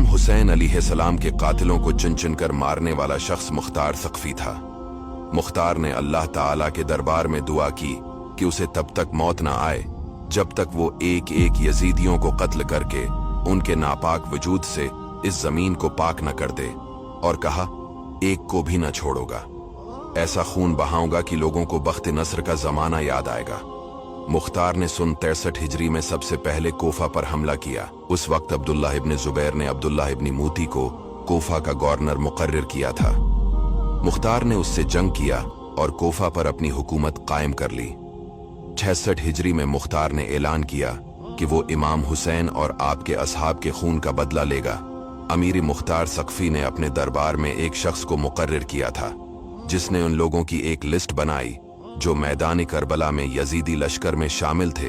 इमाम हुसैन अलैहिस्सलाम के कातिलों को चुन चुन कर मारने वाला शख्स मुख्तार सक़फ़ी था। मुख्तार ने अल्लाह ताला के दरबार में दुआ की कि उसे तब तक मौत ना आए जब तक वो एक एक यजीदियों को कत्ल करके उनके नापाक वजूद से इस जमीन को पाक न कर दे, और कहा एक को भी न छोड़ूंगा, ऐसा खून बहाऊंगा कि लोगों को बख्त नस्र का जमाना याद आएगा। मुख्तार ने सन 63 हिजरी में सबसे पहले कोफा पर हमला किया। उस वक्त अब्दुल्लाह इब्न जुबैर ने अब्दुल्लाह इब्न मूती को कोफा का गवर्नर मुकर्रर किया था। मुख्तार ने उससे जंग किया और कोफा पर अपनी हुकूमत कायम कर ली। 66 हिजरी में मुख्तार ने ऐलान किया कि वो इमाम हुसैन और आपके असहाब के खून का बदला लेगा। अमीर मुख्तार सक़फ़ी ने अपने दरबार में एक शख्स को मुकर्रर किया था जिसने उन लोगों की एक लिस्ट बनाई जो मैदान करबला में यजीदी लश्कर में शामिल थे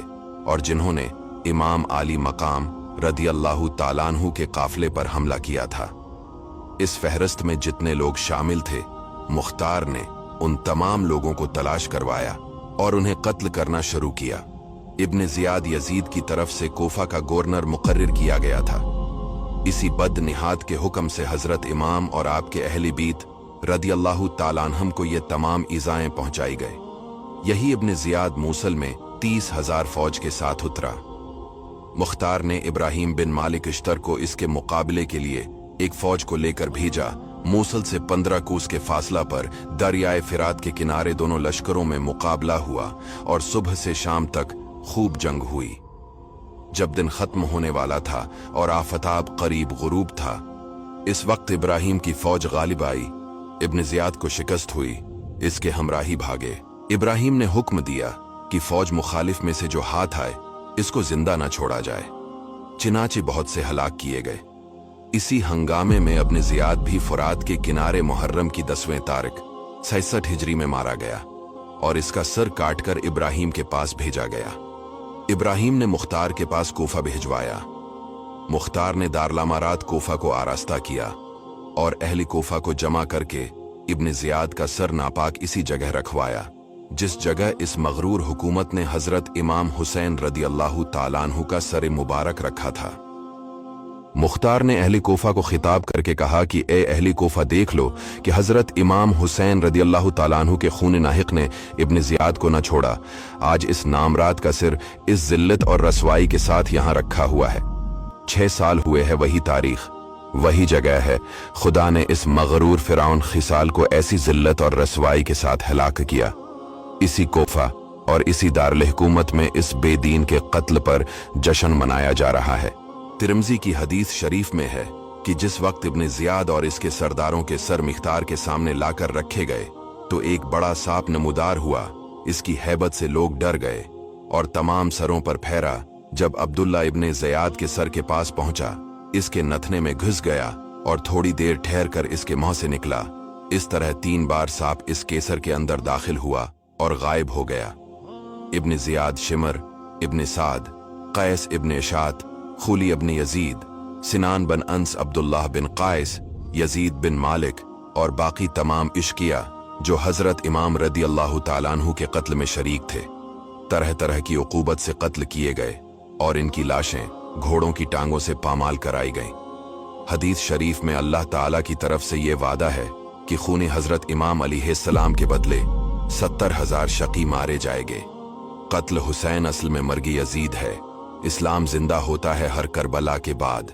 और जिन्होंने इमाम आली मकाम रदियल्लाहु ताला अन्हु के काफिले पर हमला किया था। इस फहरिस्त में जितने लोग शामिल थे, मुख्तार ने उन तमाम लोगों को तलाश करवाया और उन्हें कत्ल करना शुरू किया। इब्न ज़ियाद यजीद की तरफ से कोफा का गवर्नर मुकर्रर किया गया था। इसी बदनिहात के हुक्म से हजरत इमाम और आपके अहले बीत रदियल्लाहु ताला अन्हुम को ये तमाम इज़ाएं पहुंचाई गए। यही इब्न ज़ियाद मूसल में 30,000 फौज के साथ उतरा। मुख्तार ने इब्राहिम बिन मालिक इश्तर को इसके मुकाबले के लिए एक फौज को लेकर भेजा। मूसल से 15 कोस के फासला पर दरियाए फिरात के किनारे दोनों लश्करों में मुकाबला हुआ और सुबह से शाम तक खूब जंग हुई। जब दिन खत्म होने वाला था और आफताब करीब गुरूब था, इस वक्त इब्राहिम की फौज गालिब आई। इब्न ज़ियाद को शिकस्त हुई, इसके हमराही भागे। इब्राहिम ने हुक्म दिया कि फौज मुखालिफ में से जो हाथ आए इसको जिंदा न छोड़ा जाए। चिनाचे बहुत से हलाक किए गए। इसी हंगामे में इब्न ज़ियाद भी फुरात के किनारे मुहर्रम की 10वें तारीख 66 हिजरी में मारा गया और इसका सर काटकर इब्राहिम के पास भेजा गया। इब्राहिम ने मुख्तार के पास कोफा भिजवाया। मुख्तार ने दारलामारात कोफा को आरास्ता किया और अहली कोफा को जमा करके इब्न ज़ियाद का सर नापाक इसी जगह रखवाया जिस जगह इस मगरूर हुकूमत ने हजरत इमाम हुसैन रदियल्लाहु ताला अन्हु का सर मुबारक रखा था। मुख्तार ने अहली कोफा को खिताब करके कहा कि ए अहली कोफा, देख लो कि हजरत इमाम हुसैन रदियल्लाहु ताला अन्हु के खून नाहिक ने इब्न ज़ियाद को न छोड़ा। आज इस नामराद का सिर इस जिल्लत और रसवाई के साथ यहाँ रखा हुआ है। 6 साल हुए हैं, वही तारीख, वही जगह है। खुदा ने इस मगरूर फिरौन खिसाल को ऐसी जिल्लत और रसवाई के साथ हलाक किया। इसी कोफा और इसी दारुल हुकूमत में इस बेदीन के कत्ल पर जश्न मनाया जा रहा है। तिरमिज़ी की हदीस शरीफ में है कि जिस वक्त इब्न ज़ियाद और इसके सरदारों के सर मुख्तार के सामने लाकर रखे गए तो एक बड़ा सांप नमूदार हुआ। इसकी हैबत से लोग डर गए और तमाम सरों पर फैरा। जब अब्दुल्ला इब्न ज़ियाद के सर के पास पहुंचा, इसके नथने में घुस गया और थोड़ी देर ठहर कर इसके मुंह से निकला। इस तरह 3 बार सांप इस केसर के अंदर दाखिल हुआ और गायब हो गया। इब्न ज़ियाद शिमर इब्न साद, कैस इब्न इशात, खुली इब्न यजीद, सिनान बिन अंस, अब्दुल्लाह बिन कायस, यजीद बिन मालिक और बाकी तमाम इश्किया जो हजरत इमाम रदियल्लाहु ताला अन्हु के कत्ल में शरीक थे, तरह तरह की उकूबत से कत्ल किए गए और इनकी लाशें घोड़ों की टांगों से पामाल कराई गईं। हदीस शरीफ में अल्लाह ताला की तरफ से ये वादा है कि खून हजरत इमाम अलैहिस्सलाम के बदले 70,000 शकी मारे जाएंगे। कत्ल हुसैन असल में मर्ग यजीद है। इस्लाम जिंदा होता है हर करबला के बाद।